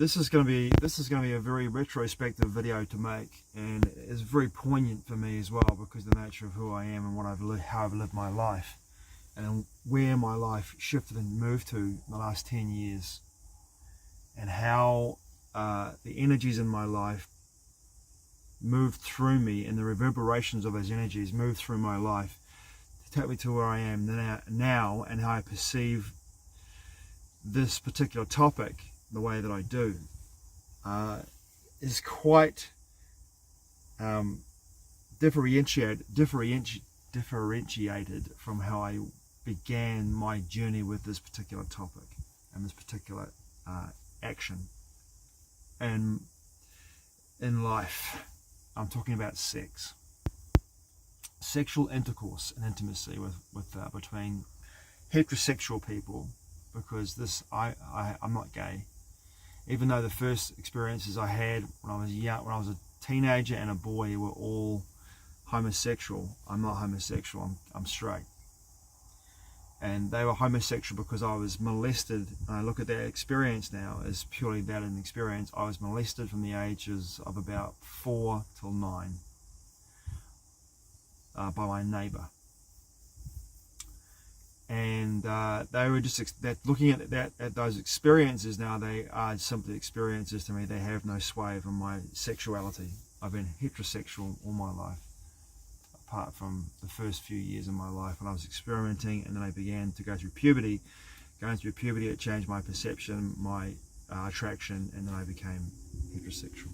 this is going to be a very retrospective video to make, and it's very poignant for me as well, because of the nature of who I am and how I've lived my life, and where my life shifted and moved to in the last 10 years, and how the energies in my life moved through me, and the reverberations of those energies moved through my life to take me to where I am now, and how I perceive this particular topic the way that I do is quite differentiated from how I began my journey with this particular topic and this particular action. And in life, I'm talking about sex, sexual intercourse and intimacy between heterosexual people, because I'm not gay. Even though the first experiences I had when I was young, when I was a teenager and a boy, were all homosexual, I'm not homosexual. I'm straight. And they were homosexual because I was molested. And I look at that experience now as purely that an experience. I was molested from the ages of about 4 till 9 by my neighbour. And they were just looking at those experiences now. They are simply experiences to me. They have no sway over my sexuality. I've been heterosexual all my life, apart from the first few years of my life when I was experimenting, and then I began to go through puberty. Going through puberty, it changed my perception, my attraction, and then I became heterosexual.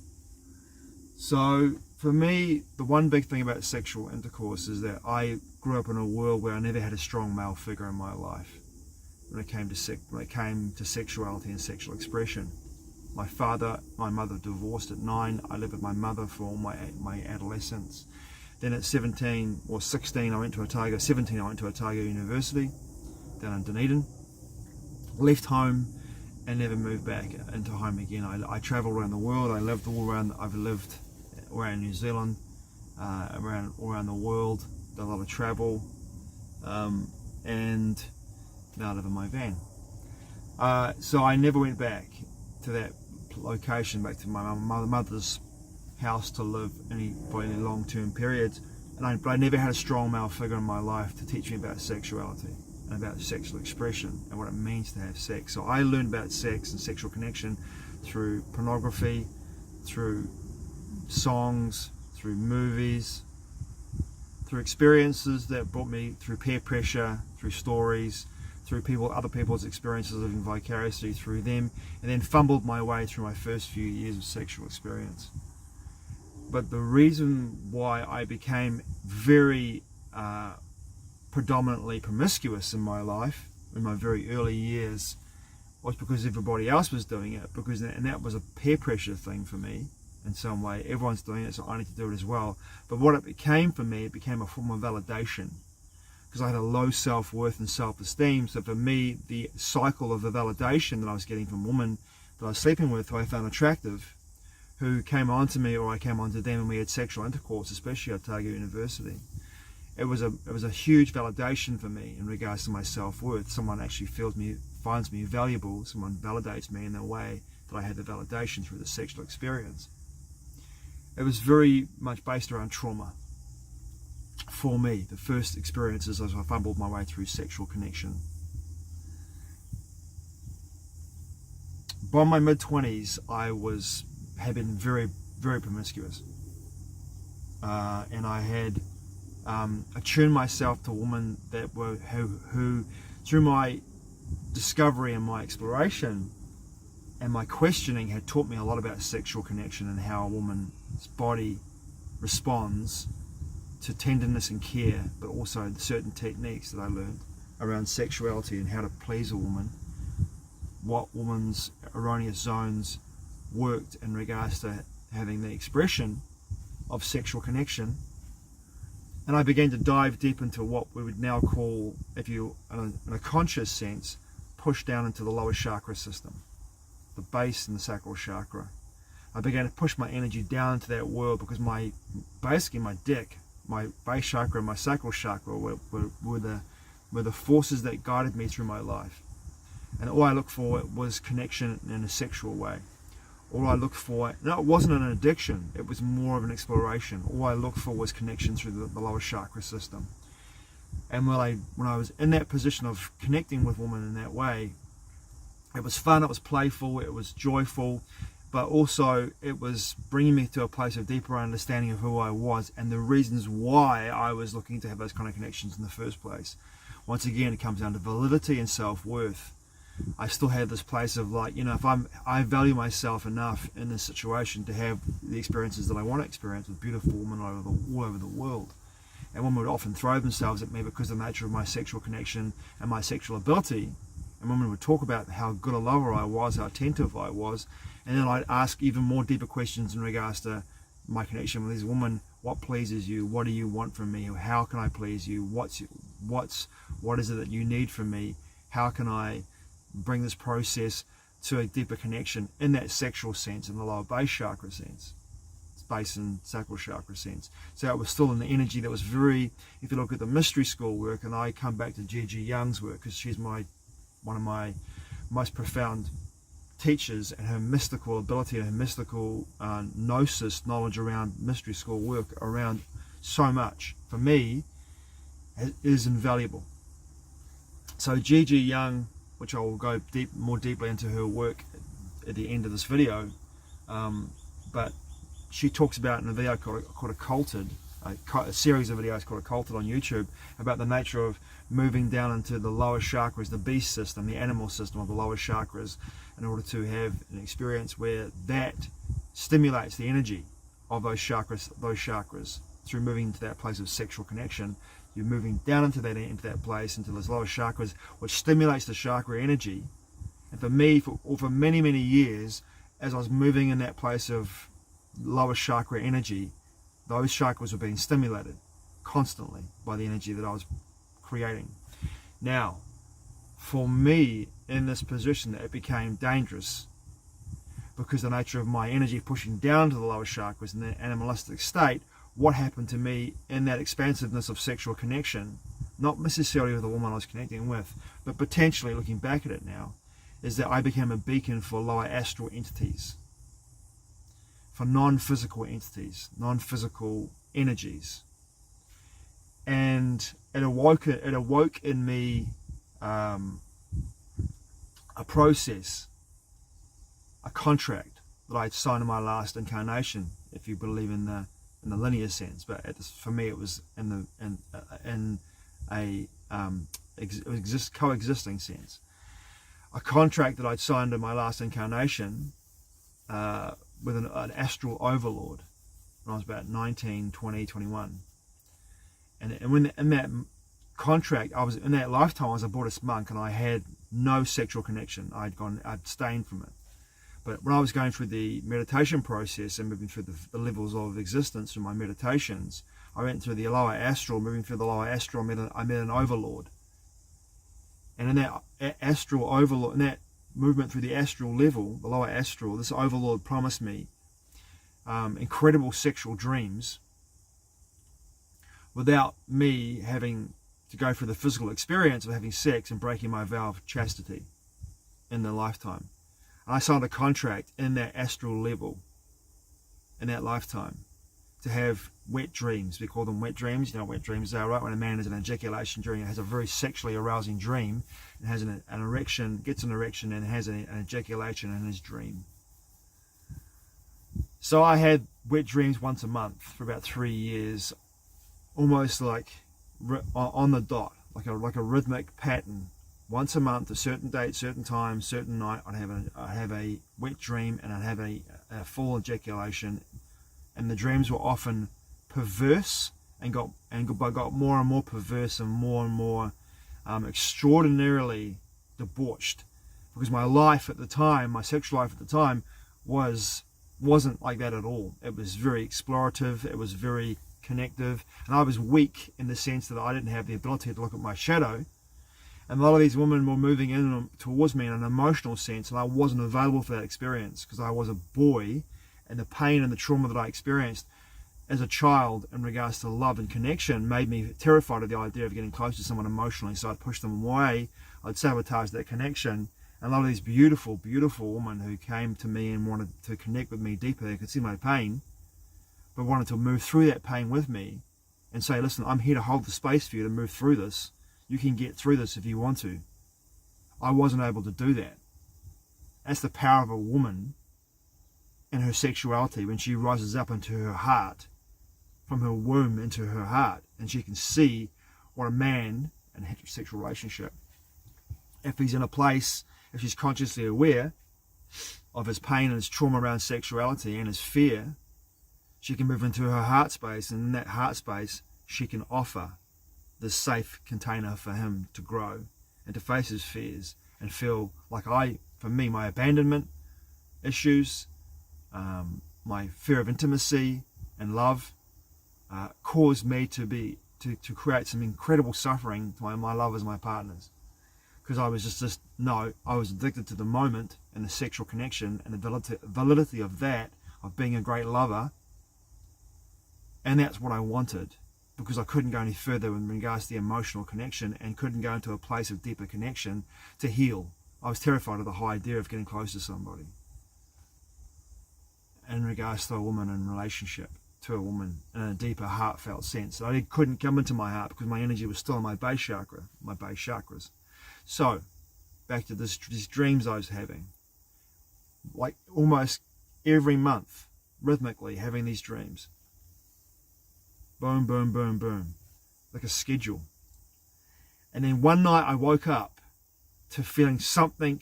So for me, the one big thing about sexual intercourse is that I grew up in a world where I never had a strong male figure in my life when it came to sexuality and sexual expression. My mother divorced at 9. I lived with my mother for all my adolescence. Then at 17 or 16, I went to Otago. 17, I went to Otago University down in Dunedin. Left home and never moved back into home again. I travelled around the world. I've lived around New Zealand, around the world. Done a lot of travel, and now I live in my van. So I never went back to that location, back to my mother's house to live for any long-term periods. But I never had a strong male figure in my life to teach me about sexuality and about sexual expression and what it means to have sex. So I learned about sex and sexual connection through pornography, through songs, through movies, through experiences that brought me through peer pressure, through stories, through other people's experiences, living vicariously through them, and then fumbled my way through my first few years of sexual experience. But the reason why I became very predominantly promiscuous in my life, in my very early years, was because everybody else was doing it, and that was a peer pressure thing for me. In some way, everyone's doing it, so I need to do it as well. But what it became for me, it became a form of validation, because I had a low self-worth and self-esteem. So for me, the cycle of the validation that I was getting from women that I was sleeping with, who I found attractive, who came on to me or I came on to them, and we had sexual intercourse, especially at Otago University, it was a huge validation for me in regards to my self-worth. Someone actually finds me valuable. Someone validates me in a way that I had the validation through the sexual experience. It was very much based around trauma for me. The first experiences as I fumbled my way through sexual connection. By my mid-20s, I had been very, very promiscuous, and I had attuned myself to women that who through my discovery and my exploration and my questioning had taught me a lot about sexual connection and how a woman's body responds to tenderness and care, but also certain techniques that I learned around sexuality and how to please a woman, what woman's erroneous zones worked in regards to having the expression of sexual connection. And I began to dive deep into what we would now call, if you in a conscious sense, push down into the lower chakra system, the base and the sacral chakra. I began to push my energy down into that world, because my base chakra and my sacral chakra were the forces that guided me through my life. And all I looked for was connection in a sexual way. all I looked for, no, it wasn't an addiction, it was more of an exploration. All I looked for was connection through the lower chakra system. And when I was in that position of connecting with women in that way, it was fun, it was playful, it was joyful, but also it was bringing me to a place of deeper understanding of who I was and the reasons why I was looking to have those kind of connections in the first place. Once again, it comes down to validity and self-worth. I still had this place of like, if I value myself enough in this situation to have the experiences that I want to experience with beautiful women all over the world. And women would often throw themselves at me because of the nature of my sexual connection and my sexual ability. And women would talk about how good a lover I was, how attentive I was. And then I'd ask even more deeper questions in regards to my connection with these women. What pleases you? What do you want from me? How can I please you? What is it that you need from me? How can I bring this process to a deeper connection in that sexual sense, in the lower base chakra sense, base and sacral chakra sense? So it was still in the energy that was very, if you look at the mystery school work, and I come back to Gigi Young's work because she's one of my most profound teachers, and her mystical ability and her mystical gnosis knowledge around mystery school work around so much for me is invaluable. So Gigi Young, which I will go more deeply into her work at the end of this video, but she talks about in a video called Occulted, a series of videos called Occulted on YouTube, about the nature of moving down into the lower chakras, the beast system, the animal system of the lower chakras, in order to have an experience where that stimulates the energy of those chakras through moving into that place of sexual connection. You're moving down into that place, into those lower chakras, which stimulates the chakra energy. And for me, for many, many years, as I was moving in that place of lower chakra energy, those chakras were being stimulated constantly by the energy that I was creating. Now, for me, in this position, it became dangerous because the nature of my energy pushing down to the lower chakras in the animalistic state. What happened to me in that expansiveness of sexual connection, not necessarily with the woman I was connecting with, but potentially looking back at it now, is that I became a beacon for lower astral entities, for non-physical entities, non-physical energies. And it awoke in me a process, a contract that I'd signed in my last incarnation, if you believe in the linear sense, but for me it was in a coexisting sense. A contract that I'd signed in my last incarnation with an astral overlord when I was about 19, 20, 21. And when in that contract, in that lifetime I was a Buddhist monk and I had no sexual connection. I'd abstained from it. But when I was going through the meditation process and moving through the levels of existence through my meditations, I went through the lower astral. Moving through the lower astral, I met an overlord. And in that astral overlord, in that movement through the astral level, the lower astral, this overlord promised me incredible sexual dreams without me having to go through the physical experience of having sex and breaking my vow of chastity in the lifetime. And I signed a contract in that astral level, in that lifetime, to have wet dreams. We call them wet dreams. You know what wet dreams are, right? When a man has an ejaculation during it, has a very sexually arousing dream, and has an erection, gets an erection, and has an ejaculation in his dream. So I had wet dreams once a month for about 3 years, almost like on the dot, like a rhythmic pattern. Once a month, a certain date, certain time, certain night, I'd have a wet dream and I'd have a full ejaculation, and the dreams were often perverse and got more and more perverse and more extraordinarily debauched, because my life at the time, my sexual life at the time, wasn't like that at all. It was very explorative. It was very connective, and I was weak in the sense that I didn't have the ability to look at my shadow. And a lot of these women were moving in towards me in an emotional sense, and I wasn't available for that experience because I was a boy, and the pain and the trauma that I experienced as a child in regards to love and connection made me terrified of the idea of getting close to someone emotionally. So I'd push them away, I'd sabotage that connection, And a lot of these beautiful, beautiful women who came to me and wanted to connect with me deeper, they could see my pain, but wanted to move through that pain with me and say, listen, I'm here to hold the space for you to move through this. You can get through this if you want to. I wasn't able to do that. That's the power of a woman and her sexuality when she rises up into her heart, from her womb into her heart, and she can see what a man in a heterosexual relationship, if he's in a place, if she's consciously aware of his pain and his trauma around sexuality and his fear, she can move into her heart space, and in that heart space she can offer this safe container for him to grow and to face his fears and feel like for me, my abandonment issues, my fear of intimacy and love caused me to create some incredible suffering to my lovers, my partners, because I was I was addicted to the moment and the sexual connection and the validity of that, of being a great lover, and that's what I wanted, because I couldn't go any further in regards to the emotional connection and couldn't go into a place of deeper connection to heal. I was terrified of the whole idea of getting close to somebody in regards to a woman in relationship to a woman in a deeper heartfelt sense. I couldn't come into my heart because my energy was still in my base chakra, my base chakras. So back to these dreams I was having, like almost every month, rhythmically having these dreams. Boom, boom, boom, boom, like a schedule. And then one night I woke up to feeling something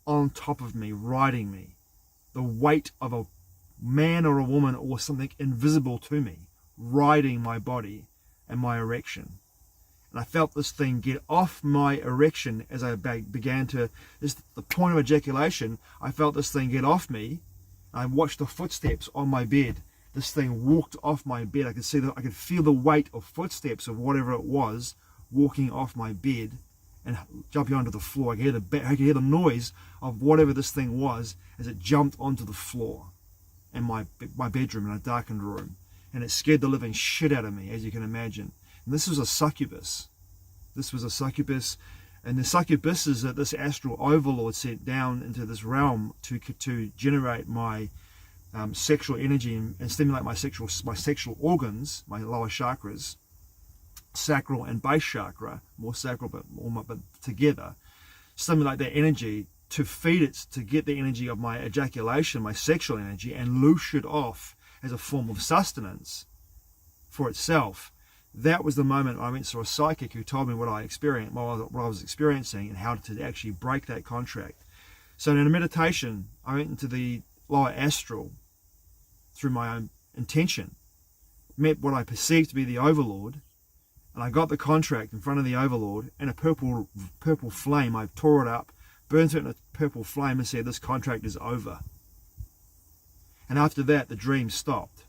on top of me, riding me, the weight of a man or a woman or something invisible to me, riding my body and my erection. And I felt this thing get off my erection as I began to, this the point of ejaculation, I felt this thing get off me. I watched the footsteps on my bed. This thing walked off my bed. I could feel the weight of footsteps of whatever it was walking off my bed and jumping onto the floor. I could hear the noise of whatever this thing was as it jumped onto the floor in my bedroom in a darkened room. And it scared the living shit out of me, as you can imagine. And this was a succubus. This was a succubus. And the succubus is that this astral overlord sent down into this realm to generate my sexual energy and stimulate my sexual organs, my lower chakras, sacral and base chakra, more sacral but together, stimulate that energy to feed it, to get the energy of my ejaculation, my sexual energy, and loose it off as a form of sustenance for itself. That was the moment I went to a psychic who told me what I experienced, what I was experiencing, and how to actually break that contract. So in a meditation, I went into the lower astral through my own intention, met what I perceived to be the overlord, and I got the contract in front of the overlord in a purple flame. I tore it up, burnt it in a purple flame, and said, "This contract is over." And after that, the dream stopped.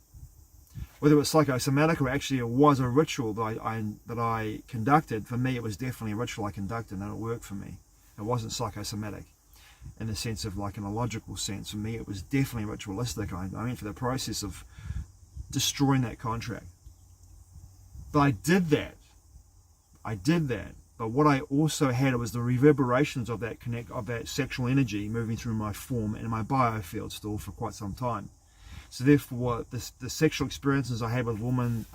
Whether it was psychosomatic or actually it was a ritual that I conducted, for me it was definitely a ritual I conducted and it worked for me. It wasn't psychosomatic in the sense of like in a logical sense. For me it was definitely ritualistic. I went for the process of destroying that contract. But I did that. But what I also had was the reverberations of that sexual energy moving through my form and my biofield still for quite some time. So therefore, the sexual experiences I had with women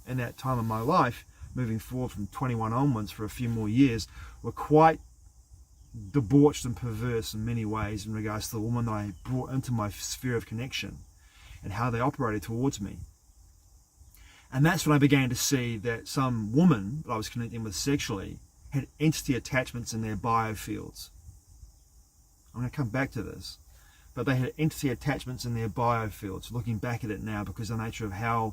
in that time of my life, moving forward from 21 onwards for a few more years, were quite debauched and perverse in many ways in regards to the woman that I brought into my sphere of connection and how they operated towards me. And that's when I began to see that some woman that I was connecting with sexually had entity attachments in their biofields. I'm going to come back to this. But they had entity attachments in their biofields, looking back at it now, because of the nature of how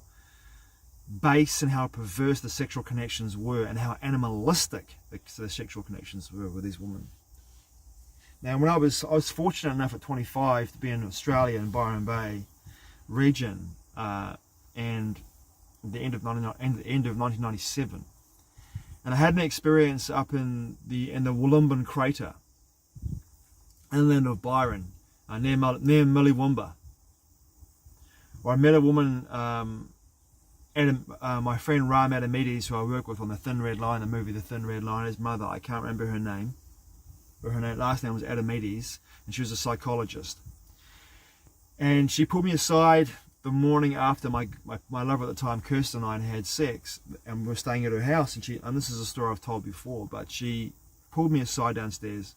base and how perverse the sexual connections were and how animalistic the sexual connections were with these women. Now, when I was fortunate enough at 25 to be in Australia in Byron Bay region, and the end of 1997, and I had an experience up in the Wollumban crater, inland of Byron, near Milliwumba, where I met a woman, my friend Ram Adamides, who I work with on The Thin Red Line, the movie The Thin Red Line, his mother, I can't remember her name. Her last name was Adamides, and she was a psychologist. And she pulled me aside the morning after my lover at the time, Kirsten, and I had sex, and we were staying at her house, and this is a story I've told before, but she pulled me aside downstairs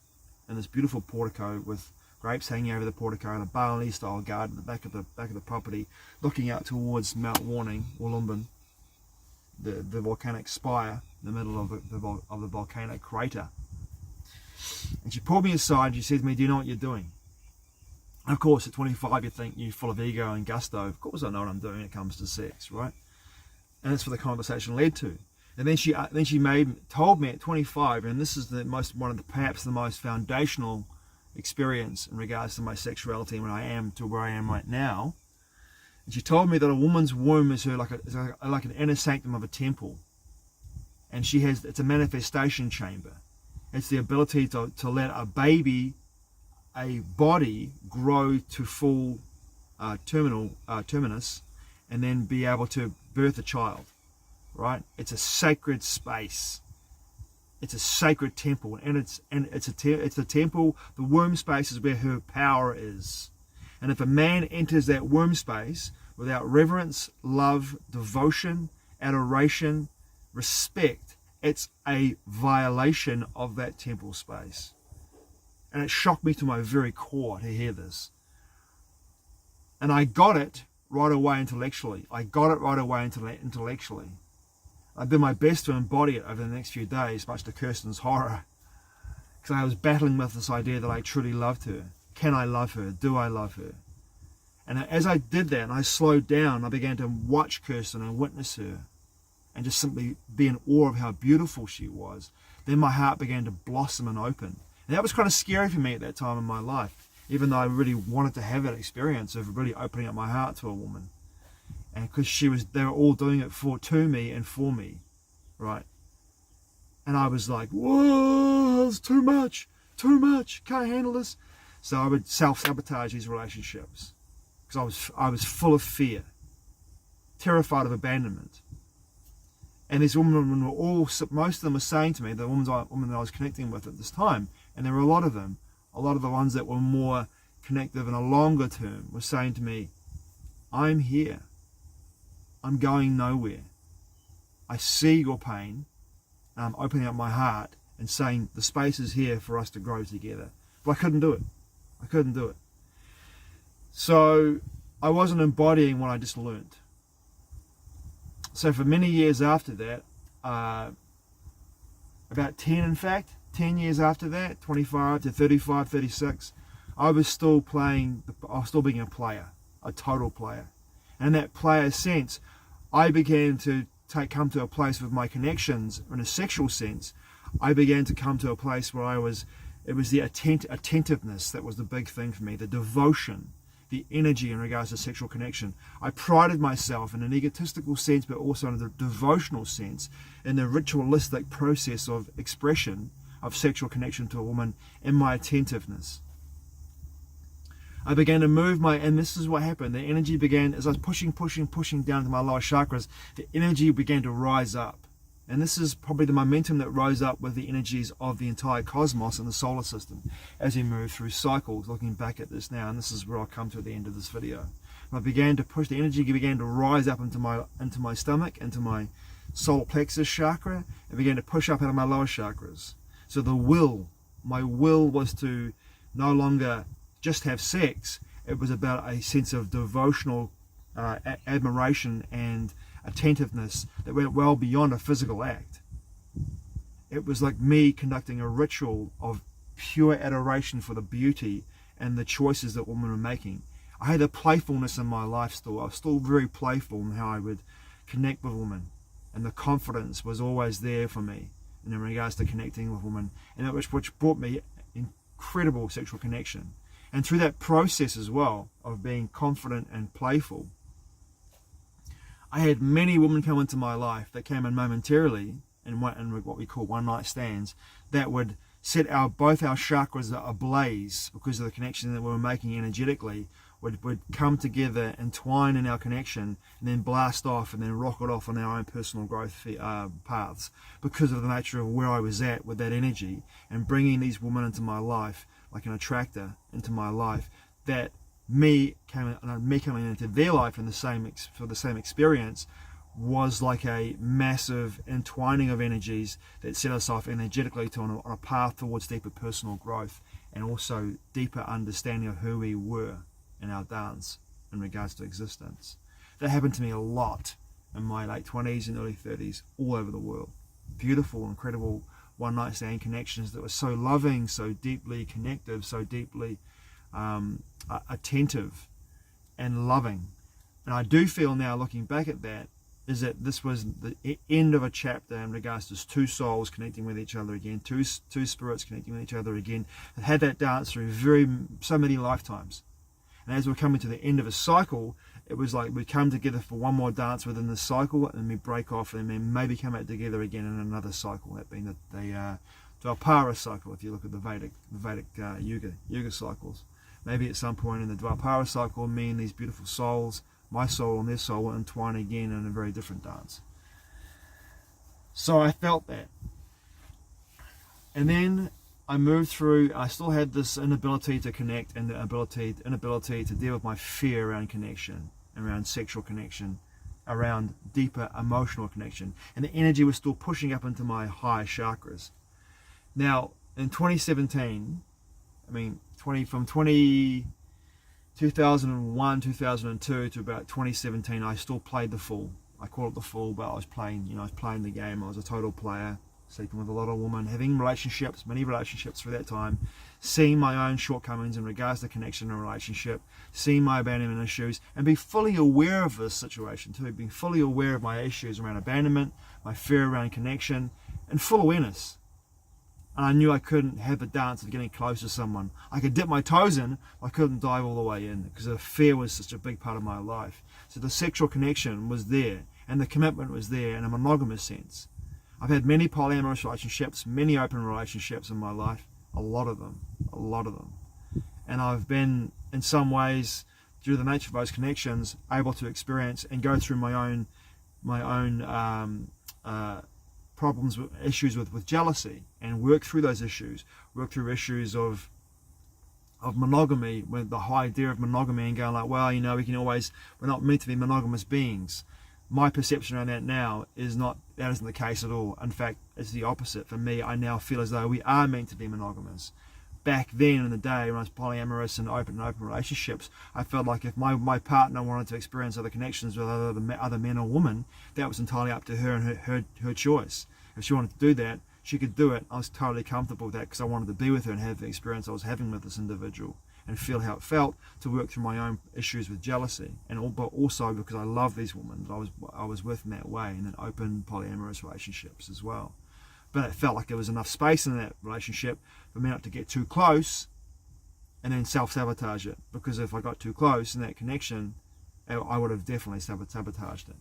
in this beautiful portico with grapes hanging over the portico and a Balinese style garden at the back of the property, looking out towards Mount Warning, or Lumbin, the volcanic spire in the middle of the volcanic crater. And she pulled me aside and she said to me, "Do you know what you're doing?" And of course, at 25, you think you're full of ego and gusto. Of course I know what I'm doing when it comes to sex, right? And that's what the conversation led to. And then she told me at 25, and this is perhaps the most foundational experience in regards to my sexuality and where I am right now. And she told me that a woman's womb is like an inner sanctum of a temple, and it's a manifestation chamber. It's the ability to let a body grow to full terminus, and then be able to birth a child. Right? It's a sacred space. It's a sacred temple, and it's a temple. The womb space is where her power is. And if a man enters that womb space without reverence, love, devotion, adoration, respect, it's a violation of that temple space. And it shocked me to my very core to hear this. And I got it right away intellectually. I did my best to embody it over the next few days, much to Kirsten's horror, because I was battling with this idea that I truly loved her. Can I love her? Do I love her? And as I did that, and I slowed down, I began to watch Kirsten and witness her, and just simply be in awe of how beautiful she was. Then my heart began to blossom and open. And that was kind of scary for me at that time in my life, even though I really wanted to have that experience of really opening up my heart to a woman. And because they were all doing it to me and for me, right? And I was like, whoa, it's too much, can't handle this. So I would self-sabotage these relationships, because I was full of fear, terrified of abandonment. And these women most of them were saying to me, the women that I was connecting with at this time, and there were a lot of them, a lot of the ones that were more connective in a longer term, were saying to me, "I'm here. I'm going nowhere. I see your pain, and I'm opening up my heart and saying the space is here for us to grow together." But I couldn't do it. So I wasn't embodying what I just learned. So for many years after that, about 10 years after that, 25 to 35, 36, I was still being a player, a total player. And in that player sense, I began to come to a place with my connections in a sexual sense. I began to come to a place where it was the attentiveness that was the big thing for me, the devotion, the energy in regards to sexual connection. I prided myself in an egotistical sense, but also in the devotional sense, in the ritualistic process of expression of sexual connection to a woman, in my attentiveness. I began to move and this is what happened. The energy began, as I was pushing down to my lower chakras, the energy began to rise up. And this is probably the momentum that rose up with the energies of the entire cosmos and the solar system as we move through cycles, looking back at this now, and this is where I'll come to at the end of this video. And I began to push, the energy began to rise up into my stomach, into my solar plexus chakra, and began to push up out of my lower chakras. So my will was to no longer just have sex. It was about a sense of devotional admiration and attentiveness that went well beyond a physical act. It was like me conducting a ritual of pure adoration for the beauty and the choices that women were making. I had a playfulness in my life still. I was still very playful in how I would connect with women, and the confidence was always there for me in regards to connecting with women, and which brought me incredible sexual connection. And through that process as well of being confident and playful, I had many women come into my life that came in momentarily in what we call one night stands, that would set both our chakras ablaze because of the connection that we were making energetically, would come together, entwine in our connection, and then blast off and then rocket off on our own personal growth paths, because of the nature of where I was at with that energy, and bringing these women into my life like an attractor into my life, that me coming into their life in for the same experience was like a massive entwining of energies that set us off energetically on a path towards deeper personal growth, and also deeper understanding of who we were in our dance in regards to existence. That happened to me a lot in my late 20s and early 30s all over the world. Beautiful, incredible one night stand connections that were so loving, so deeply connective, so deeply attentive and loving. And I do feel now, looking back at that, is that this was the end of a chapter in regards to two souls connecting with each other again, two spirits connecting with each other again, that had that dance through so many lifetimes. And as we're coming to the end of a cycle, it was like we come together for one more dance within the cycle, and we break off, and then maybe come out together again in another cycle, that being the Dwapara cycle, if you look at the Vedic Yuga cycles. Maybe at some point in the Dwapara cycle, me and these beautiful souls, my soul and their soul, will entwine again in a very different dance. So I felt that. And then I moved through, I still had this inability to connect, and the inability to deal with my fear around connection, around sexual connection, around deeper emotional connection. And the energy was still pushing up into my higher chakras. Now, in 2017, from 2001, 2002 to about 2017, I still played the fool. I call it the fool, but I was playing the game. I was a total player, sleeping with a lot of women, having many relationships through that time, seeing my own shortcomings in regards to connection and relationship, seeing my abandonment issues, and be fully aware of this situation too, being fully aware of my issues around abandonment, my fear around connection, and full awareness. And I knew I couldn't have the dance of getting close to someone. I could dip my toes in, I couldn't dive all the way in, because the fear was such a big part of my life. So the sexual connection was there, and the commitment was there in a monogamous sense. I've had many polyamorous relationships, many open relationships in my life, a lot of them. And I've been, in some ways, due to the nature of those connections, able to experience and go through my own problems, issues with jealousy, and work through those issues, work through issues of monogamy, with the whole idea of monogamy, and going like, well, we're not meant to be monogamous beings. My perception around that now that isn't the case at all. In fact, it's the opposite. For me, I now feel as though we are meant to be monogamous. Back then in the day when I was polyamorous and open relationships, I felt like if my partner wanted to experience other connections with other men or women, that was entirely up to her and her choice. If she wanted to do that, she could do it. I was totally comfortable with that, because I wanted to be with her and have the experience I was having with this individual, and feel how it felt to work through my own issues with jealousy, but also because I love these women that I was with in that way, and in open polyamorous relationships as well. But it felt like there was enough space in that relationship for me not to get too close and then self-sabotage it, because if I got too close in that connection, I would have definitely sabotaged it.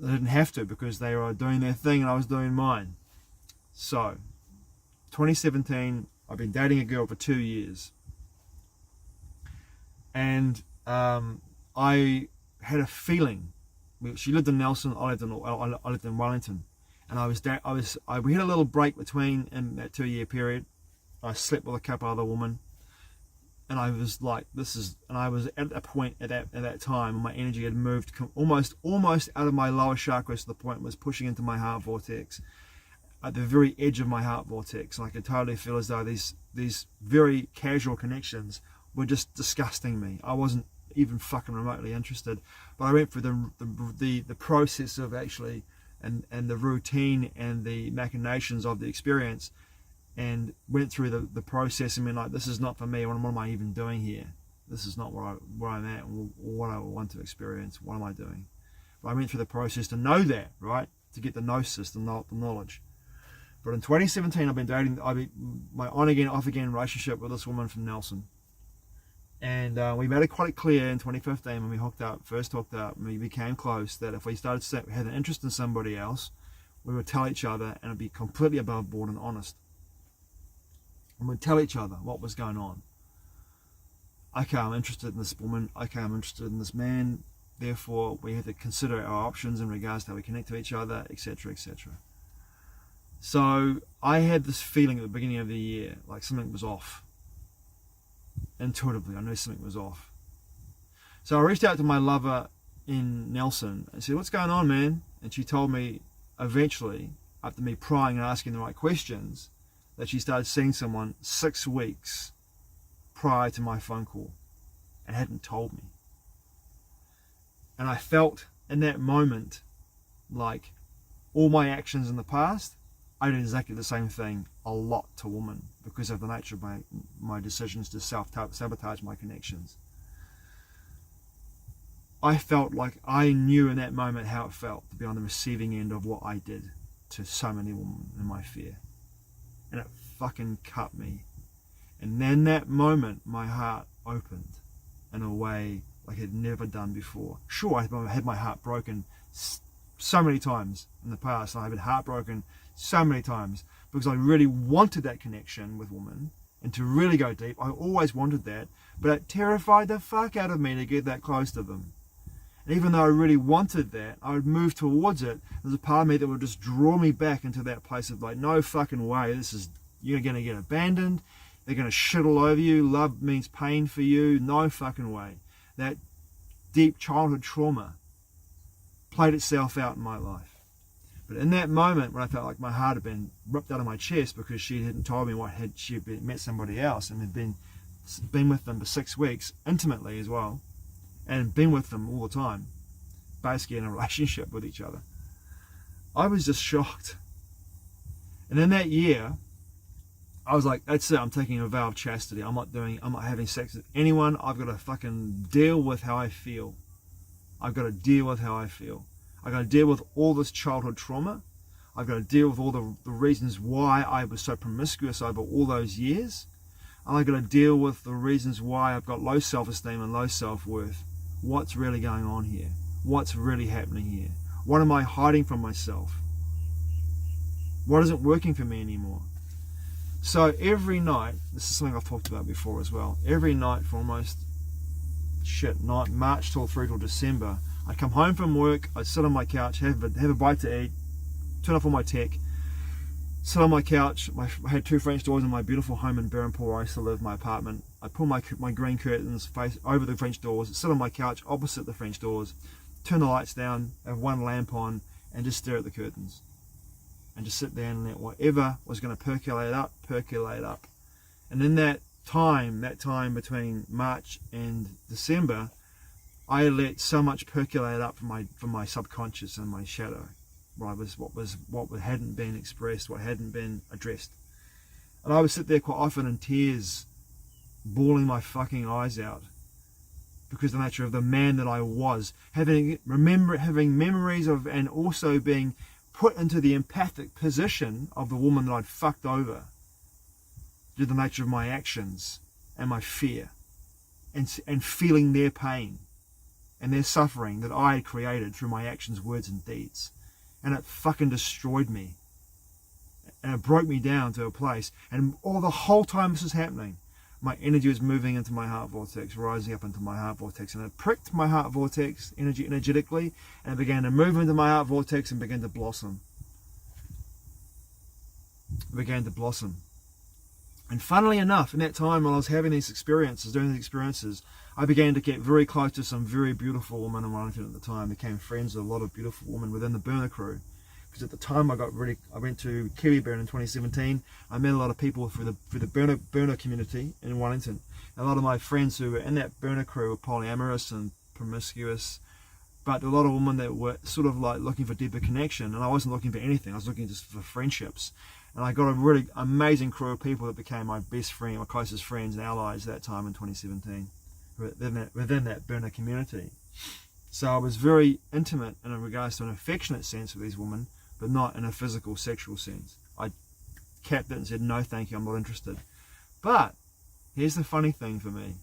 I didn't have to, because they were doing their thing and I was doing mine. So 2017, I've been dating a girl for 2 years, and I had a feeling. She lived in Nelson, I lived in Wellington, and we had a little break between in that 2 year period. I slept with a couple other women, and I was like, I was at a point at that time, my energy had moved almost out of my lower chakras to the point it was pushing into my heart vortex, at the very edge of my heart vortex, and I could totally feel as though these very casual connections were just disgusting me. I wasn't even fucking remotely interested, but I went through the process of actually and the routine and the machinations of the experience, and went through the process and been like, this is not for me. What am I even doing here? This is not where I'm at, or what I want to experience. What am I doing? But I went through the process to know that, right? To get the gnosis, the knowledge. But in 2017, I've been dating my on again, off again relationship with this woman from Nelson. And we made it quite clear in 2015 when we first hooked up, and we became close, that if we had an interest in somebody else, we would tell each other, and it'd be completely above board and honest. And we'd tell each other what was going on. okay, I'm interested in this woman, okay, I'm interested in this man, therefore we have to consider our options in regards to how we connect to each other, etc., etc. So I had this feeling at the beginning of the year, like something was off. Intuitively, I knew something was off. So I reached out to my lover in Nelson and said, what's going on, man? And she told me eventually, after me prying and asking the right questions, that she started seeing someone 6 weeks prior to my phone call and hadn't told me. And I felt in that moment like all my actions in the past, I did exactly the same thing a lot to women because of the nature of my decisions to self-sabotage my connections. I felt like I knew in that moment how it felt to be on the receiving end of what I did to so many women in my fear. And it fucking cut me. And then that moment, my heart opened in a way like it had never done before. Sure, I had my heart broken so many times in the past. I've been heartbroken so many times because I really wanted that connection with women and to really go deep. I always wanted that, but it terrified the fuck out of me to get that close to them. And even though I really wanted that, I would move towards it. There's a part of me that would just draw me back into that place of like, no fucking way, you're going to get abandoned. They're going to shit all over you. Love means pain for you. No fucking way. That deep childhood trauma played itself out in my life. But in that moment when I felt like my heart had been ripped out of my chest because she hadn't told me she had met somebody else and had been with them for 6 weeks, intimately as well, and been with them all the time, basically in a relationship with each other, I was just shocked. And in that year, I was like, that's it, I'm taking a vow of chastity. I'm not having sex with anyone. I've got to fucking deal with how I feel. I've got to deal with how I feel. I've got to deal with all this childhood trauma. I've got to deal with all the reasons why I was so promiscuous over all those years. And I've got to deal with the reasons why I've got low self-esteem and low self-worth. What's really going on here? What's really happening here? What am I hiding from myself? What isn't working for me anymore? So every night, this is something I've talked about before as well, every night for almost March through till December, I'd come home from work, I'd sit on my couch, have a bite to eat, turn off all my tech, sit on my couch. I had 2 French doors in my beautiful home in Berrenpool where I used to live, my apartment. I'd pull my green curtains face over the French doors, sit on my couch opposite the French doors, turn the lights down, have one lamp on, and just stare at the curtains. And just sit there and let whatever was going to percolate up. And in that time between March and December, I let so much percolate up from my subconscious and my shadow, what hadn't been expressed, what hadn't been addressed. And I would sit there quite often in tears, bawling my fucking eyes out, because of the nature of the man that I was, having memories of, and also being put into the empathic position of the woman that I'd fucked over, due to the nature of my actions and my fear, and feeling their pain and their suffering that I had created through my actions, words and deeds. And it fucking destroyed me. And it broke me down to a place. And all the whole time this is happening, my energy was moving into my heart vortex, rising up into my heart vortex. And it pricked my heart vortex energetically, and it began to move into my heart vortex and began to blossom. It began to blossom. And funnily enough, in that time while I was having these experiences, doing these experiences, I began to get very close to some very beautiful women in Wellington at the time. Became friends with a lot of beautiful women within the burner crew. Because at the time I went to Kiwi Burn in 2017. I met a lot of people through the burner community in Wellington. And a lot of my friends who were in that burner crew were polyamorous and promiscuous. But there were a lot of women that were sort of like looking for deeper connection. And I wasn't looking for anything. I was looking just for friendships. And I got a really amazing crew of people that became my best friend, my closest friends and allies that time in 2017. Within that burner community. So I was very intimate in regards to an affectionate sense with these women, but not in a physical, sexual sense. I capped it and said, no thank you, I'm not interested. But here's the funny thing for me.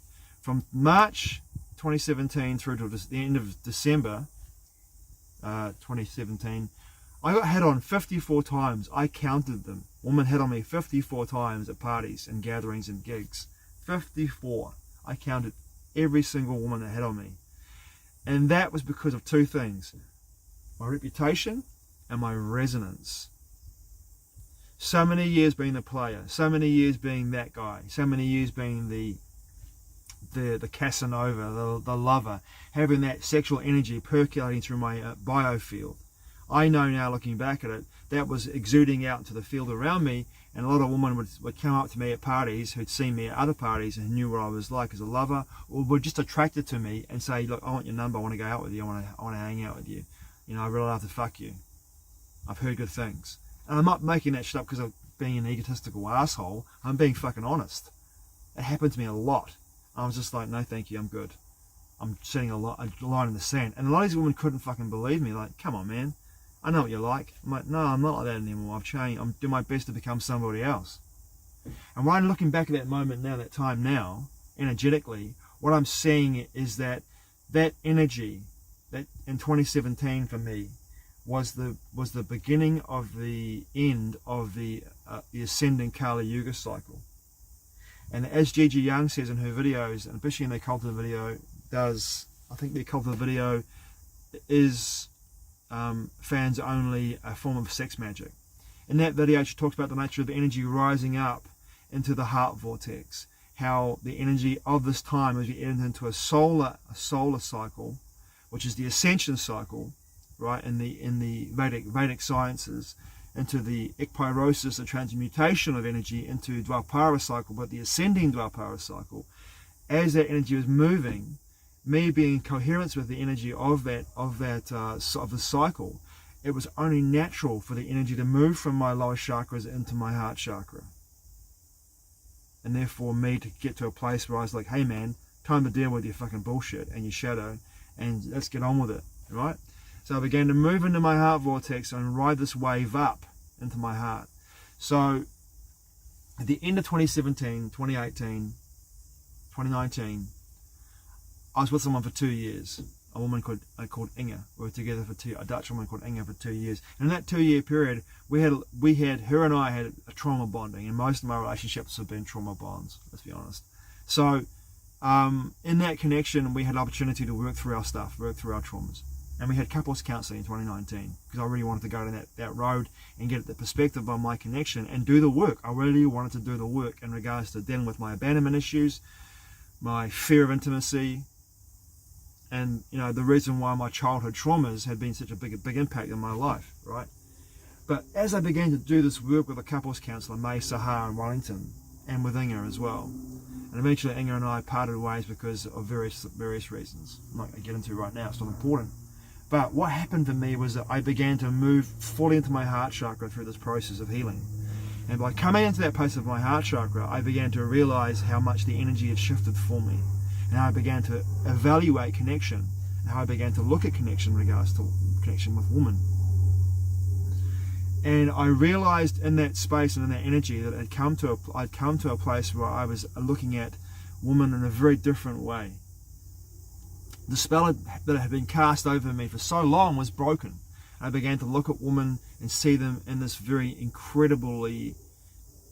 From March 2017 through to the end of December 2017, I got hit on 54 times. I counted them. Women hit on me 54 times at parties and gatherings and gigs. 54. I counted every single woman that hit on me. And that was because of two things: my reputation and my resonance. So many years being the player, so many years being that guy, so many years being the Casanova, the lover, having that sexual energy percolating through my biofield. I know now, looking back at it, that was exuding out into the field around me, and a lot of women would come up to me at parties who'd seen me at other parties and knew what I was like as a lover, or were just attracted to me and say, look, I want your number, I want to go out with you, I want to hang out with you. You know, I really love to fuck you. I've heard good things. And I'm not making that shit up because of being an egotistical asshole. I'm being fucking honest. It happened to me a lot. I was just like, no thank you, I'm good. I'm setting a line in the sand. And a lot of these women couldn't fucking believe me. Like, come on, man. I know what you're like. I'm like, no, I'm not like that anymore. I've changed. I'm doing my best to become somebody else. And when I'm looking back at that moment now, that time now, energetically, what I'm seeing is that energy, that in 2017 for me, was the beginning of the end of the ascending Kali Yuga cycle. And as Gigi Young says in her videos, and especially in their cult of the video, I think their cult of the video is fans only a form of sex magic. In that video, she talks about the nature of the energy rising up into the heart vortex, how the energy of this time as we enter into a solar cycle, which is the ascension cycle, right, in the Vedic sciences, into the ekpyrosis, the transmutation of energy into Dwapara cycle, but the ascending Dwapara cycle. As that energy was moving, me being in coherence with the energy of the cycle, it was only natural for the energy to move from my lower chakras into my heart chakra. And therefore me to get to a place where I was like, hey man, time to deal with your fucking bullshit and your shadow, and let's get on with it, right? So I began to move into my heart vortex and ride this wave up into my heart. So at the end of 2017, 2018, 2019, I was with someone for 2 years. A woman called Inga. We were together a Dutch woman called Inga for 2 years. And in that 2-year period, her and I had a trauma bonding, and most of my relationships have been trauma bonds, let's be honest. So in that connection, we had opportunity to work through our stuff, work through our traumas. And we had couples counselling in 2019 because I really wanted to go down that road and get the perspective on my connection and do the work. I really wanted to do the work in regards to dealing with my abandonment issues, my fear of intimacy, and the reason why my childhood traumas had been such a big impact in my life, right? But as I began to do this work with a couples counsellor, May Sahar in Wellington, and with Inga as well, and eventually Inga and I parted ways because of various reasons. I'm not going to get into right now, it's not important. But what happened for me was that I began to move fully into my heart chakra through this process of healing. And by coming into that place of my heart chakra, I began to realize how much the energy had shifted for me. And how I began to evaluate connection, and how I began to look at connection in regards to connection with women. And I realized in that space and in that energy that I'd come to a place where I was looking at women in a very different way. The spell that had been cast over me for so long was broken. I began to look at women and see them in this very incredibly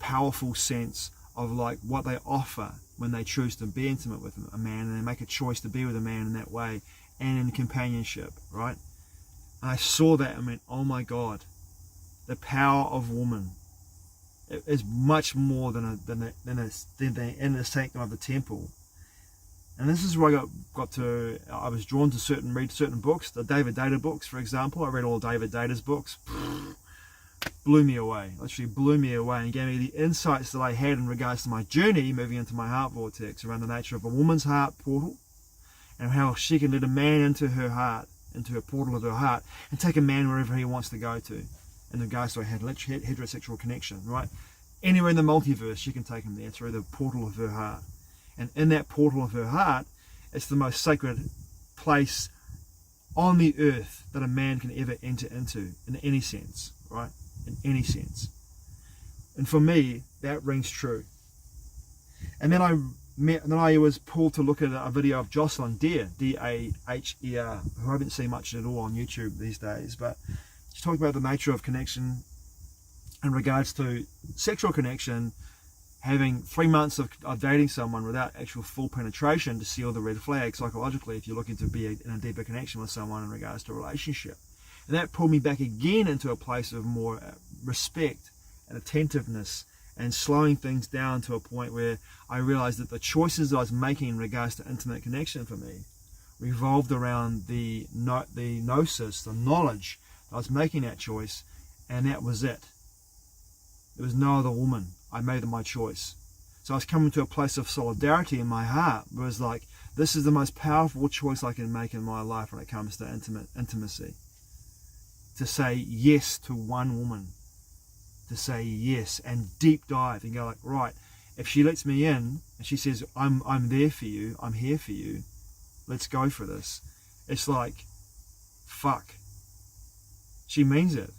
powerful sense of like what they offer when they choose to be intimate with a man, and they make a choice to be with a man in that way and in companionship, right? And I saw that and went, oh my God, the power of woman is much more than the inner sanctum of the temple. And this is where I was drawn to read certain books, the David Data books, for example. I read all David Data's books. Blew me away, literally blew me away, and gave me the insights that I had in regards to my journey moving into my heart vortex around the nature of a woman's heart portal, and how she can let a man into her heart, into her portal of her heart, and take a man wherever he wants to go to in regards to a heterosexual connection, right? Anywhere in the multiverse, she can take him there through the portal of her heart. And in that portal of her heart, it's the most sacred place on the earth that a man can ever enter into, in any sense, right? In any sense. And for me, that rings true. And then I was pulled to look at a video of Jocelyn Deer, D-A-H-E-R, who I haven't seen much at all on YouTube these days, but she talked about the nature of connection in regards to sexual connection, having 3 months of dating someone without actual full penetration to see all the red flags psychologically if you're looking to be in a deeper connection with someone in regards to a relationship. And that pulled me back again into a place of more respect and attentiveness and slowing things down to a point where I realized that the choices I was making in regards to intimate connection for me revolved around the gnosis, the knowledge that I was making that choice, and that was it. There was no other woman. I made my choice. So I was coming to a place of solidarity in my heart. It was like, this is the most powerful choice I can make in my life when it comes to intimacy. To say yes to one woman. To say yes and deep dive and go like, right, if she lets me in and she says, I'm there for you, I'm here for you, let's go for this. It's like, fuck. She means it.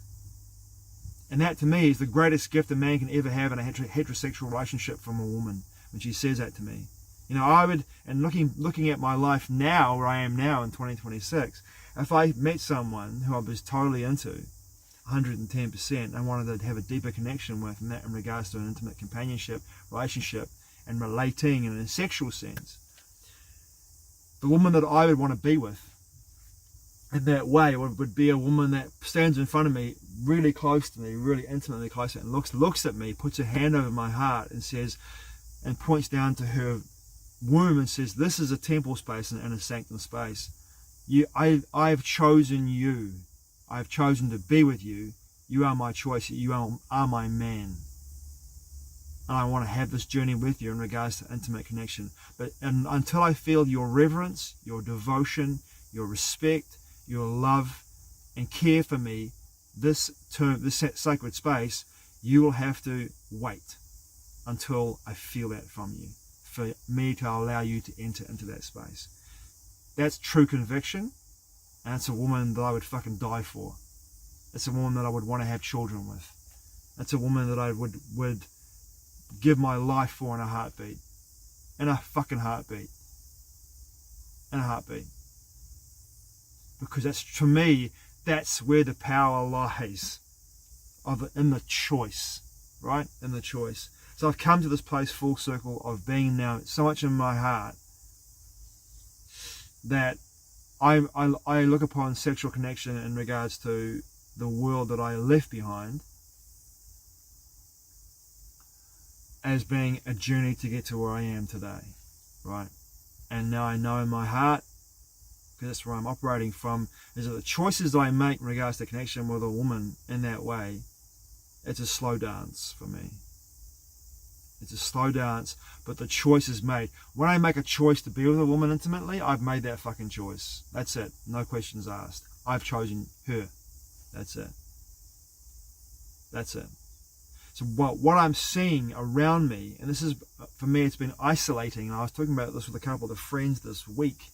And that to me is the greatest gift a man can ever have in a heterosexual relationship from a woman, when she says that to me. You know, I would, and looking at my life now, where I am now in 2026, if I met someone who I was totally into, 110%, and wanted to have a deeper connection with, and that in regards to an intimate companionship, relationship, and relating in a sexual sense, the woman that I would want to be with in that way would be a woman that stands in front of me, really close to me, really intimately close to me, and looks at me, puts her hand over my heart and says, and points down to her womb and says, this is a temple space and a sanctum space. I've chosen you. I've chosen to be with you. You are my choice. You are my man. And I want to have this journey with you in regards to intimate connection. But until I feel your reverence, your devotion, your respect, your love and care for me, this sacred space, you will have to wait until I feel that from you, for me to allow you to enter into that space. That's true conviction, and it's a woman that I would fucking die for. It's a woman that I would want to have children with. It's a woman that I would give my life for in a heartbeat. In a fucking heartbeat. In a heartbeat. Because that's, to me, that's where the power lies. In the choice. Right? In the choice. So I've come to this place full circle of being now so much in my heart that I look upon sexual connection in regards to the world that I left behind as being a journey to get to where I am today, right? And now I know in my heart, because that's where I'm operating from, is that the choices I make in regards to connection with a woman in that way, it's a slow dance for me. It's a slow dance, but the choice is made. When I make a choice to be with a woman intimately, I've made that fucking choice. That's it. No questions asked. I've chosen her. That's it. That's it. So what I'm seeing around me, and this is, for me, it's been isolating, and I was talking about this with a couple of friends this week.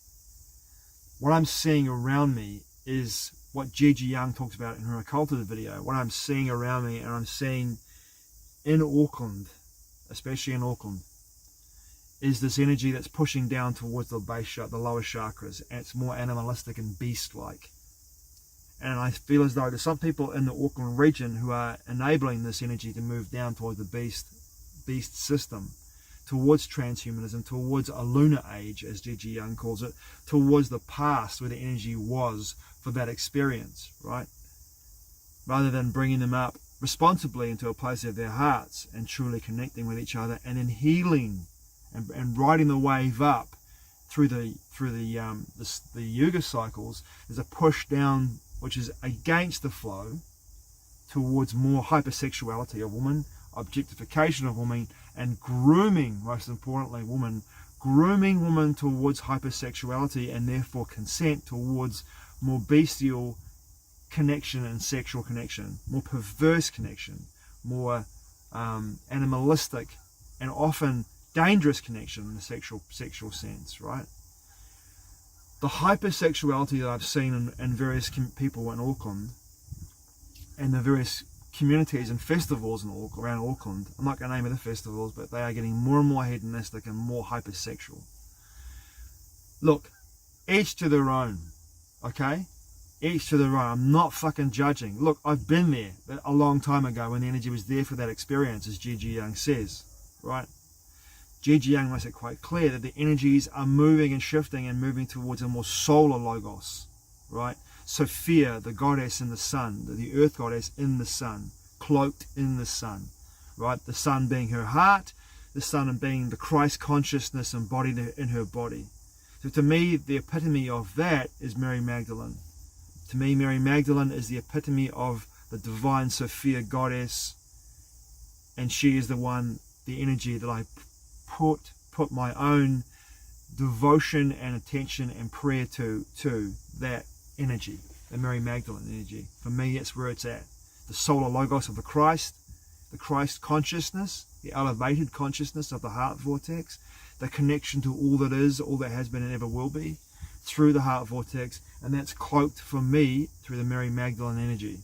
What I'm seeing around me is what Gigi Young talks about in her occulted video. What I'm seeing around me, and I'm seeing in Auckland, especially in Auckland, is this energy that's pushing down towards the lower chakras, and it's more animalistic and beast-like. And I feel as though there's some people in the Auckland region who are enabling this energy to move down towards the beast system, towards transhumanism, towards a lunar age, as Gigi Young calls it, towards the past where the energy was for that experience, right? Rather than bringing them up responsibly into a place of their hearts and truly connecting with each other, and then healing and riding the wave up through the yuga cycles. There's a push down which is against the flow towards more hypersexuality of woman, objectification of woman, and grooming, most importantly, grooming woman towards hypersexuality, and therefore consent towards more bestial connection and sexual connection, more perverse connection, more animalistic and often dangerous connection in the sexual sense, right? The hypersexuality that I've seen in various people in Auckland and the various communities and festivals around Auckland, I'm not going to name the festivals, but they are getting more and more hedonistic and more hypersexual. Look, each to their own, okay? Each to their own. I'm not fucking judging. Look, I've been there a long time ago when the energy was there for that experience, as Gigi Young says, right? Gigi Young makes it quite clear that the energies are moving and shifting and moving towards a more solar logos, right? Sophia, the goddess in the sun, the earth goddess in the sun, cloaked in the sun, right? The sun being her heart, the sun being the Christ consciousness embodied in her body. So to me, the epitome of that is Mary Magdalene. To me, Mary Magdalene is the epitome of the divine Sophia goddess, and she is the one, the energy that I put my own devotion and attention and prayer to that energy, the Mary Magdalene energy. For me, that's where it's at. The solar logos of the Christ consciousness, the elevated consciousness of the heart vortex, the connection to all that is, all that has been and ever will be, through the heart vortex, and that's cloaked for me through the Mary Magdalene energy.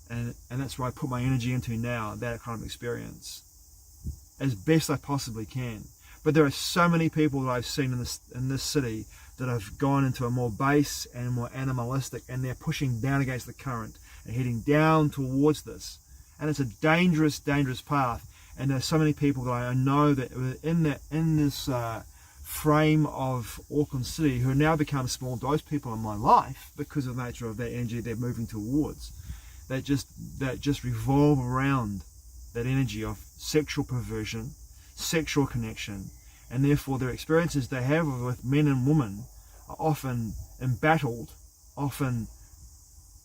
And that's where I put my energy into now, that kind of experience, as best I possibly can. But there are so many people that I've seen in this city that have gone into a more base and more animalistic, and they're pushing down against the current and heading down towards this. And it's a dangerous, dangerous path. And there's so many people that I know that in this frame of Auckland City who now become small dose people in my life because of the nature of that energy they're moving towards. That just revolve around that energy of sexual perversion, sexual connection, and therefore their experiences they have with men and women are often embattled, often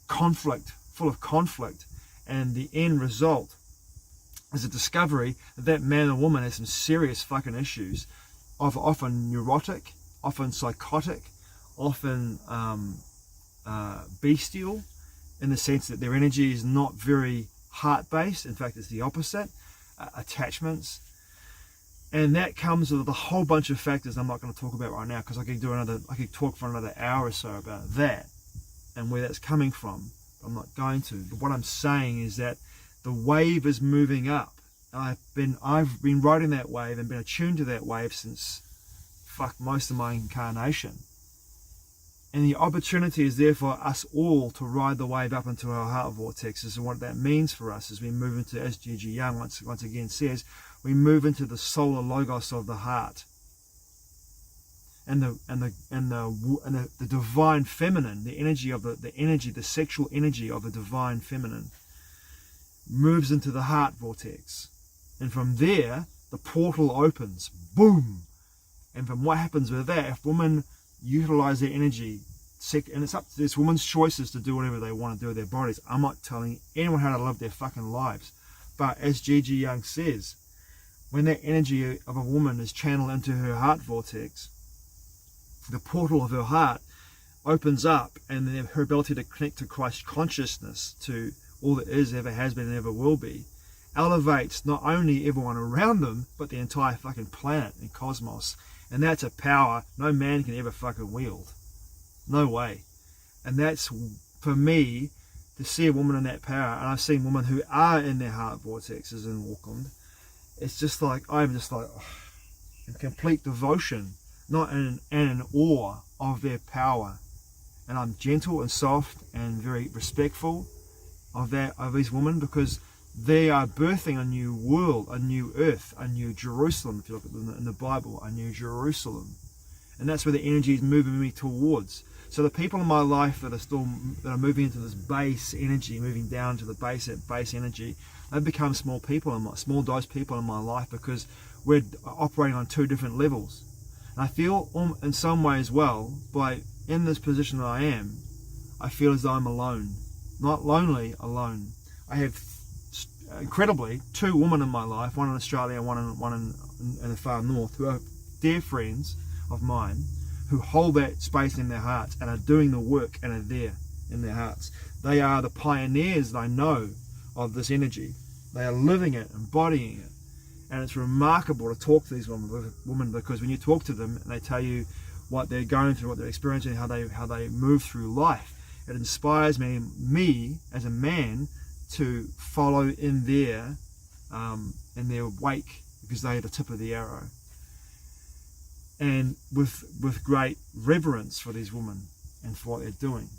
full of conflict, and the end result is a discovery that man or woman has some serious fucking issues, of often neurotic, often psychotic, often bestial, in the sense that their energy is not very heart-based. In fact, it's the opposite, attachments. And that comes with a whole bunch of factors I'm not going to talk about right now, because I could talk for another hour or so about that and where that's coming from. I'm not going to. But what I'm saying is that the wave is moving up. I've been riding that wave and been attuned to that wave since most of my incarnation. And the opportunity is there for us all to ride the wave up into our heart vortexes. And what that means for us as we move into, as Gigi Young once again says, we move into the solar logos of the heart. And the divine feminine, the energy of the sexual energy of the divine feminine moves into the heart vortex. And from there, the portal opens. Boom! And from what happens with that, if women utilize their energy, and it's up to this woman's choices to do whatever they want to do with their bodies. I'm not telling anyone how to live their fucking lives. But as Gigi Young says, when that energy of a woman is channeled into her heart vortex, the portal of her heart opens up, and then her ability to connect to Christ consciousness, to all that is, ever has been, and ever will be, elevates not only everyone around them, but the entire fucking planet and cosmos. And that's a power no man can ever fucking wield. No way. And that's, for me, to see a woman in that power, and I've seen women who are in their heart vortexes in Auckland, it's just like, I'm just like, in complete devotion, not in awe of their power. And I'm gentle and soft and very respectful of these women, because they are birthing a new world, a new earth, a new Jerusalem. If you look at in the Bible, a new Jerusalem. And that's where the energy is moving me towards. So the people in my life that are moving into this base energy, moving down to the base energy, they've become small dose people in my life, because we're operating on two different levels. And I feel in some ways, well, in this position that I am, I feel as though I'm alone. Not lonely, alone. I have incredibly two women in my life, one in Australia and one in the far north, who are dear friends of mine, who hold that space in their hearts and are doing the work and are there in their hearts. They are the pioneers that I know of this energy. They are living it, embodying it. And it's remarkable to talk to these women, because when you talk to them and they tell you what they're going through, what they're experiencing, how they move through life, it inspires me as a man to follow in their wake, because they are the tip of the arrow. And with great reverence for these women and for what they're doing.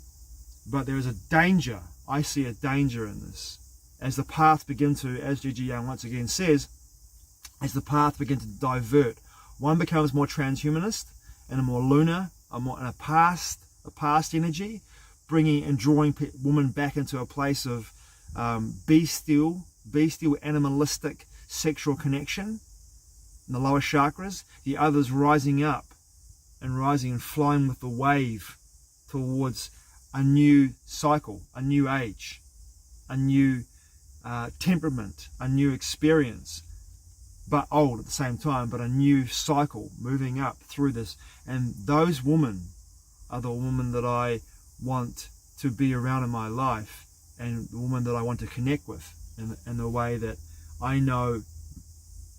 But there is a danger. I see a danger in this. As the path begins to, as Gigi Young once again says, as the path begins to divert, one becomes more transhumanist and a more lunar, a past energy, bringing and drawing woman back into a place of bestial, animalistic sexual connection in the lower chakras. The others rising up and flying with the wave towards a new cycle, a new age, a new temperament, a new experience, but old at the same time, but a new cycle moving up through this. And those women are the women that I want to be around in my life, and the woman that I want to connect with in the way that I know,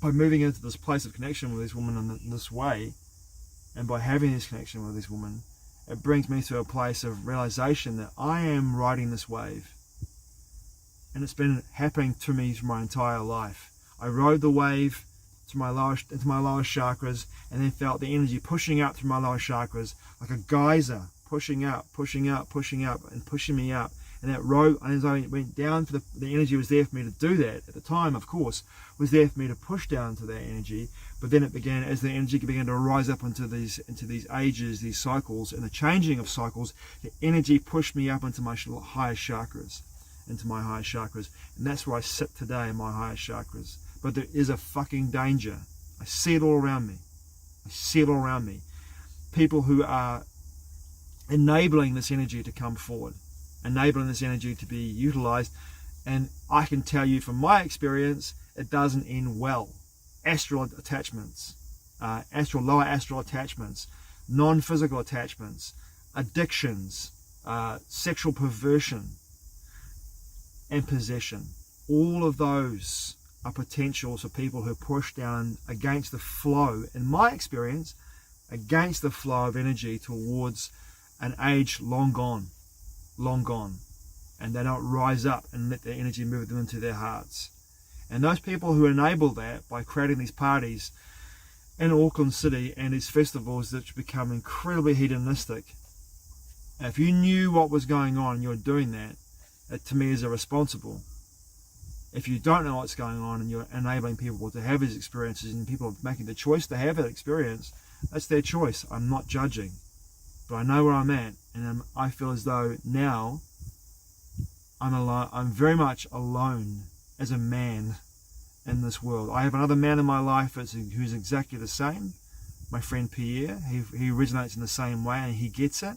by moving into this place of connection with this woman in this way, and by having this connection with this woman, it brings me to a place of realization that I am riding this wave. And it's been happening to me for my entire life. I rode the wave into my lower chakras, and then felt the energy pushing up through my lower chakras like a geyser, pushing up, and pushing me up. And that road, as I went down, the energy was there for me to do that. At the time, of course, was there for me to push down to that energy. But then it began, as the energy began to rise up into these ages, these cycles, and the changing of cycles, the energy pushed me up into my higher chakras, and that's where I sit today, in my higher chakras. But there is a fucking danger. I see it all around me. People who are enabling this energy to come forward, enabling this energy to be utilized, and I can tell you from my experience, it doesn't end well. Astral attachments, lower astral attachments, non-physical attachments, addictions, sexual perversion, and possession. All of those are potentials for people who push down against the flow, in my experience, against the flow of energy towards an age long gone, and they don't rise up and let the energy move them into their hearts. And those people who enable that by creating these parties in Auckland City and these festivals that become incredibly hedonistic, if you knew what was going on and you're doing that, it to me is irresponsible. If you don't know what's going on and you're enabling people to have these experiences, and people are making the choice to have that experience, that's their choice. I'm not judging, but I know where I'm at, and I feel as though now I'm alone. I'm very much alone as a man in this world. I have another man in my life who's exactly the same, my friend Pierre. He resonates in the same way, and he gets it.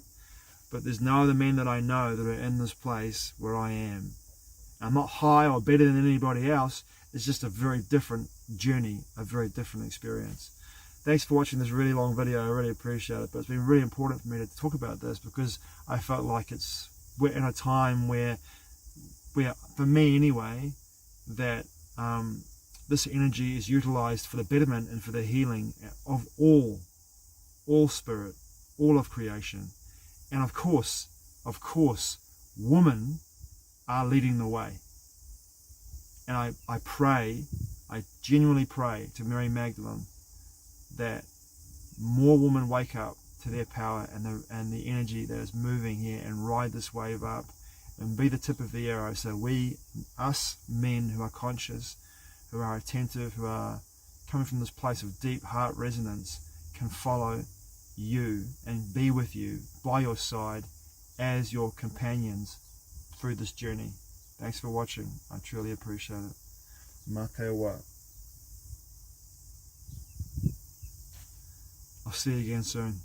But there's no other men that I know that are in this place where I am. I'm not high or better than anybody else. It's just a very different journey, a very different experience. Thanks for watching this really long video. I really appreciate it. But it's been really important for me to talk about this, because I felt like we're in a time where, for me anyway, that this energy is utilized for the betterment and for the healing of all spirit, all of creation. And of course, women are leading the way. And I genuinely pray to Mary Magdalene that more women wake up to their power and the energy that is moving here, and ride this wave up and be the tip of the arrow, so us men who are conscious, who are attentive, who are coming from this place of deep heart resonance, can follow you and be with you, by your side, as your companions through this journey. Thanks for watching. I truly appreciate it. Mā te wā. I'll see you again soon.